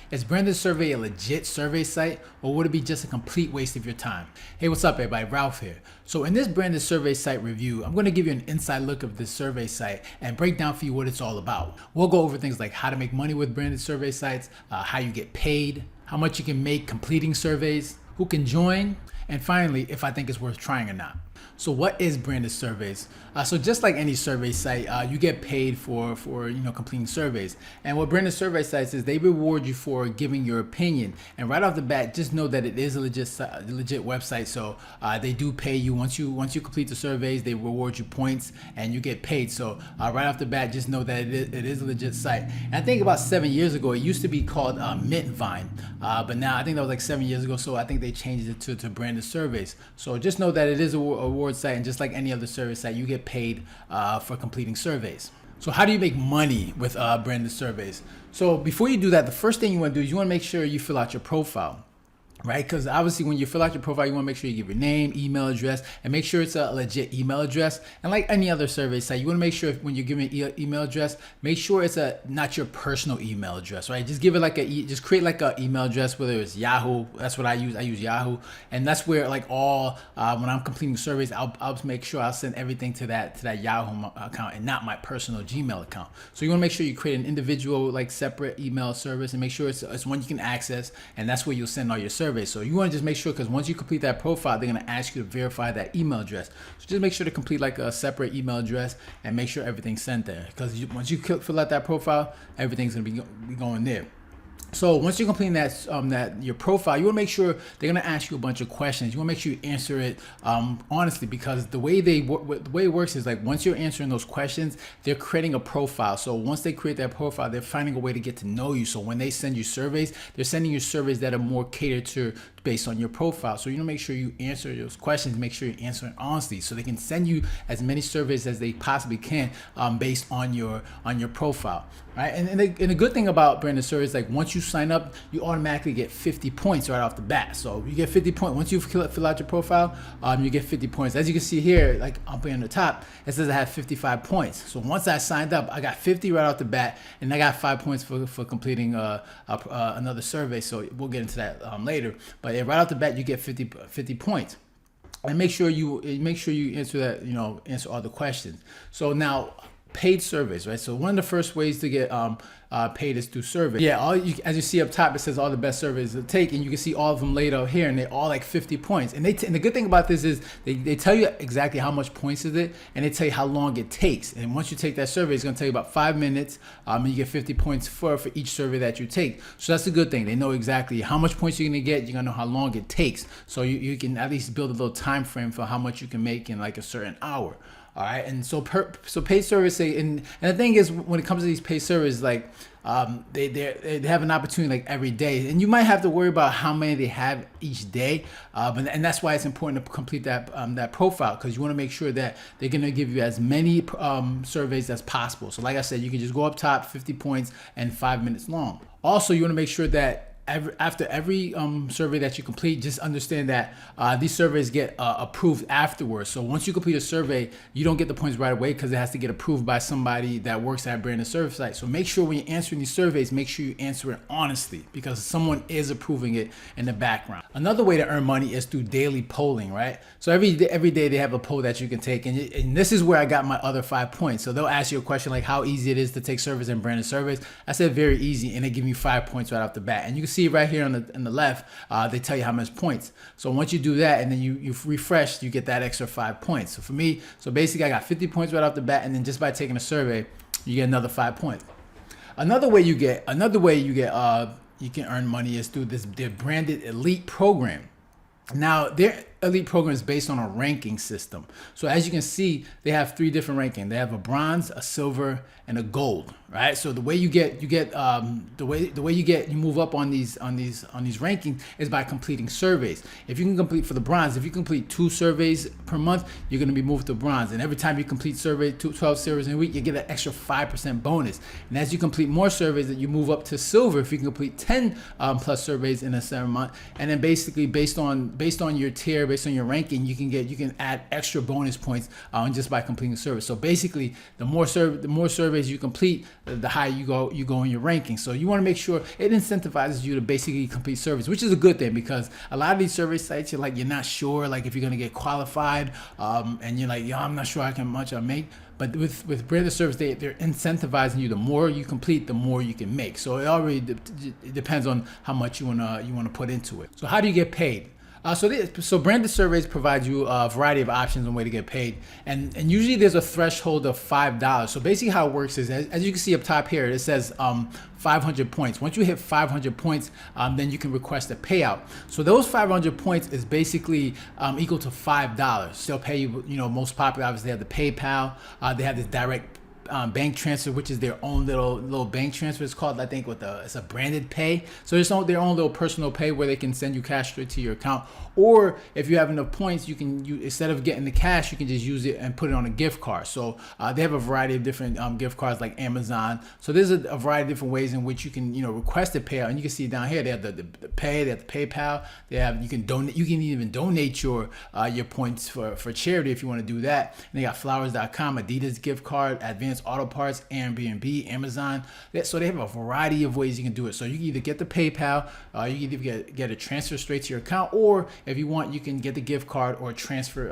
Is Branded Survey a legit survey site, or would it be just a complete waste of your time? Hey, what's up everybody? Ralph here. So in this Branded Survey site review, I'm going to give you an inside look of this survey site and break down for you what it's all about. We'll go over things like how to make money with branded survey sites, how you get paid, how much you can make completing surveys, who can join, and finally, if I think it's worth trying or not. So what is branded surveys? So just like any survey site, you get paid for completing surveys. And what branded survey sites is, they reward you for giving your opinion. And right off the bat, just know that it is a legit website. So they do pay you once you complete the surveys. They reward you points and you get paid. So right off the bat, just know that it is a legit site. And I think about 7 years ago, it used to be called Mintvine, but now I think that was like 7 years ago. So I think they changed it to branded surveys. So just know that it is a reward site, and just like any other survey site, you get paid for completing surveys. So how do you make money with branded surveys? So before you do that, the first thing you want to do is you want to make sure you fill out your profile. Right? Because obviously when you fill out your profile, you want to make sure you give your name, email address, and make sure it's a legit email address. And like any other survey site, you want to make sure when you're giving an email address, make sure it's not your personal email address, right? Just give it like just create like an email address, whether it's Yahoo. That's what I use. I use Yahoo, and that's where like all when I'm completing surveys, I'll make sure I'll send everything to that Yahoo account and not my personal Gmail account. So you want to make sure you create an individual like separate email service and make sure it's one you can access, and that's where you'll send all your surveys. So you want to just make sure, because once you complete that profile, they're going to ask you to verify that email address. So just make sure to complete like a separate email address and make sure everything's sent there, because once you fill out that profile, everything's going to be going there. So once you're completing that your profile, you want to make sure they're going to ask you a bunch of questions. You want to make sure you answer it honestly, because the way it works is like once you're answering those questions, they're creating a profile. So once they create that profile, they're finding a way to get to know you. So when they send you surveys, they're sending you surveys that are more catered to based on your profile. So you want to make sure you answer those questions, make sure you answer it honestly, so they can send you as many surveys as they possibly can based on your profile, right? And the good thing about branded surveys, like once you sign up, you automatically get 50 points right off the bat. So you get 50 points once you fill out your profile. You get 50 points. As you can see here, like up here on the top, it says I have 55 points. So once I signed up, I got 50 right off the bat, and I got 5 points for completing another survey. So we'll get into that later. But right off the bat, you get 50 points. And make sure you answer that, answer all the questions. So now, paid surveys, right? So one of the first ways to get paid is through surveys. Yeah, as you see up top, it says all the best surveys to take, and you can see all of them laid out here, and they're all like 50 points. And the good thing about this is they tell you exactly how much points is it, and they tell you how long it takes. And once you take that survey, it's going to take you about 5 minutes, and you get 50 points for each survey that you take. So that's a good thing. They know exactly how much points you're going to get. You're going to know how long it takes, so you can at least build a little time frame for how much you can make in like a certain hour. All right, and so paid service say, and the thing is, when it comes to these paid services, like they have an opportunity like every day, and you might have to worry about how many they have each day, and that's why it's important to complete that profile, because you want to make sure that they're going to give you as many surveys as possible. So like I said, you can just go up top, 50 points and 5 minutes long. Also, you want to make sure that after every survey that you complete, just understand that these surveys get approved afterwards. So once you complete a survey, you don't get the points right away, because it has to get approved by somebody that works at a branded survey site. So make sure when you're answering these surveys, make sure you answer it honestly, because someone is approving it in the background. Another way to earn money is through daily polling, right? So every day they have a poll that you can take, and this is where I got my other 5 points. So they'll ask you a question like how easy it is to take surveys and branded surveys. I said very easy, and they give you 5 points right off the bat. And you can see right here on the left, they tell you how much points. So once you do that and then you refresh, you get that extra 5 points. So for me, basically I got 50 points right off the bat, and then just by taking a survey, you get another 5 points. Another way you can earn money is through their branded elite program. Now, their elite program is based on a ranking system. So as you can see, they have 3 different rankings. They have a bronze, a silver, and a gold, right? So the way you move up on these rankings is by completing surveys. If you can complete for the bronze, if you complete 2 surveys per month, you're going to be moved to bronze. And every time you complete 12 surveys in a week, you get an extra 5% bonus. And as you complete more surveys, that you move up to silver if you can complete 10 plus surveys in a 7 month. And then basically based on your tier, based on your ranking, you can add extra bonus points just by completing the service. So basically, the more surveys you complete, the higher you go in your ranking. So you want to make sure it incentivizes you to basically complete surveys, which is a good thing, because a lot of these survey sites, you're not sure like if you're gonna get qualified, and you're like, yo, I'm not sure how much I make. But with branded service, they're incentivizing you. The more you complete, the more you can make. So it already depends on how much you wanna put into it. So how do you get paid? So branded surveys provide you a variety of options on way to get paid, and usually there's a threshold of $5. So basically how it works is, as you can see up top here, it says 500 points. Once you hit 500 points, then you can request a payout. So those 500 points is basically equal to $5. They'll pay you, most popular, obviously, they have the PayPal. They have this direct bank transfer, which is their own little bank transfer. It's called, I think, it's a branded pay. So it's their own little personal pay where they can send you cash straight to your account. Or if you have enough points, you instead of getting the cash, you can just use it and put it on a gift card. So they have a variety of different gift cards like Amazon. So there's a variety of different ways in which you can request a payout. And you can see down here they have the pay, they have the PayPal. You can donate. You can even donate your points for charity if you want to do that. And they got flowers.com, Adidas gift card, Advanced Auto Parts, Airbnb, Amazon. So they have a variety of ways you can do it. So you can either get the PayPal, you can either get a transfer straight to your account, or if you want, you can get the gift card or transfer,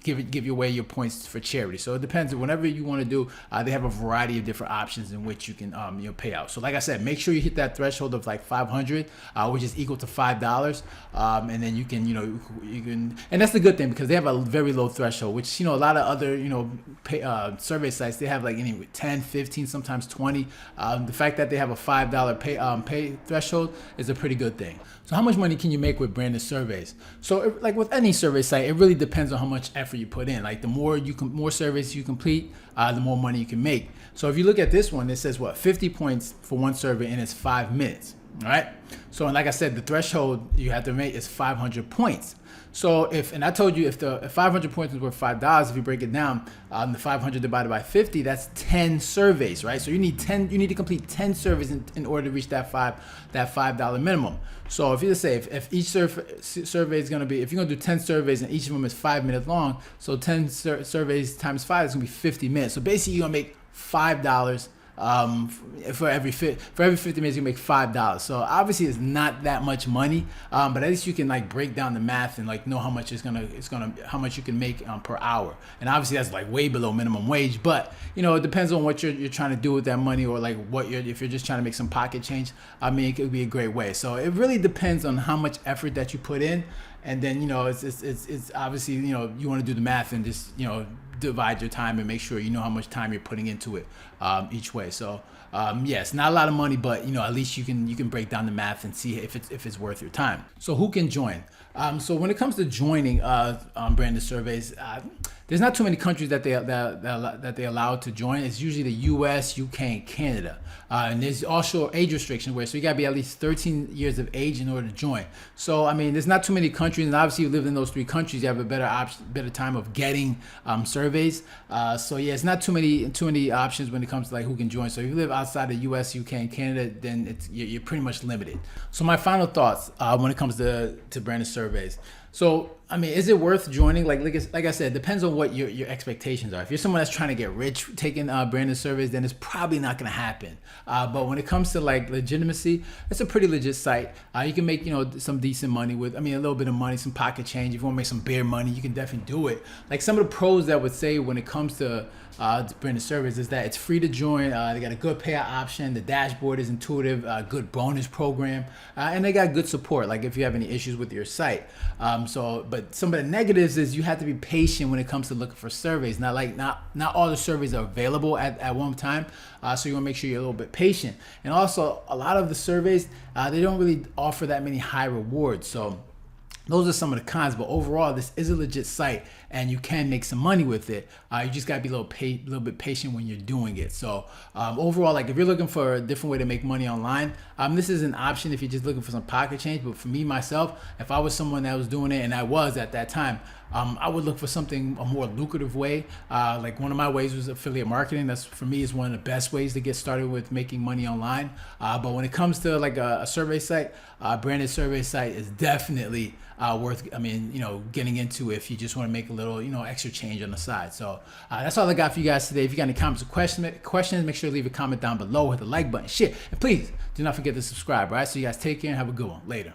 give away your points for charity. So it depends. Whenever you want to do, they have a variety of different options in which you can pay out. So like I said, make sure you hit that threshold of like 500, which is equal to $5, and then you can, and that's the good thing, because they have a very low threshold, which a lot of other survey sites, they have like anyway 10, 15, sometimes 20. The fact that they have a $5 pay threshold is a pretty good thing. So how much money can you make with branded surveys? So like with any survey site, it really depends on how much effort you put in. Like the more surveys you complete, the more money you can make. So if you look at this one, it says 50 points for one survey, and it's 5 minutes. All right. So, and like I said, the threshold you have to make is 500 points. So and I told you if 500 points is worth $5, if you break it down, the 500 divided by 50, that's 10 surveys, right? So you need to complete 10 surveys in order to reach that $5 minimum. So if you just say if each survey is going to be, if you're going to do 10 surveys and each of them is 5 minutes long, so 10 surveys times 5 is going to be 50 minutes. So basically you're going to make $5 for every 50 minutes you make $5. So obviously it's not that much money, but at least you can like break down the math and like know how much how much you can make per hour. And obviously that's like way below minimum wage, but it depends on what you're trying to do with that money, or like if you're just trying to make some pocket change. I mean, it could be a great way. So it really depends on how much effort that you put in, and then it's obviously you want to do the math and just divide your time and make sure you know how much time you're putting into it each way. So yes, not a lot of money, but at least you can break down the math and see if it's worth your time. So who can join? So when it comes to joining branded surveys, there's not too many countries that they allow to join. It's usually the U.S., U.K., and Canada. And there's also age restriction so you gotta be at least 13 years of age in order to join. So I mean, there's not too many countries, and obviously you live in those 3 countries, you have a better time of getting surveys. So yeah, it's not too many options when it comes to like who can join. So if you live outside the U.S., U.K., and Canada, then you're pretty much limited. So my final thoughts when it comes to branded surveys. So I mean, is it worth joining? Like I said, it depends on what your expectations are. If you're someone that's trying to get rich taking branded surveys, then it's probably not going to happen. But when it comes to like legitimacy, it's a pretty legit site. You can make some decent money with, a little bit of money, some pocket change. If you want to make some bare money, you can definitely do it. Like some of the pros that would say when it comes to branded surveys is that it's free to join. They got a good payout option. The dashboard is intuitive. Good bonus program, and they got good support. Like if you have any issues with your site. But some of the negatives is you have to be patient when it comes to looking for surveys. Not all the surveys are available at one time. So you want to make sure you're a little bit patient. And also a lot of the surveys, they don't really offer that many high rewards. So those are some of the cons, but overall, this is a legit site, and you can make some money with it. You just gotta be a little bit patient when you're doing it. So overall, like if you're looking for a different way to make money online, this is an option if you're just looking for some pocket change. But for me, myself, if I was someone that was doing it, and I was at that time, I would look for something a more lucrative way. Like one of my ways was affiliate marketing. That's for me is one of the best ways to get started with making money online. But when it comes to like a survey site, branded survey site is definitely worth, getting into if you just want to make a little, extra change on the side. So that's all I got for you guys today. If you got any comments or questions, make sure to leave a comment down below, hit the like button, shit, and please do not forget to subscribe. All right, so you guys take care and have a good one. Later.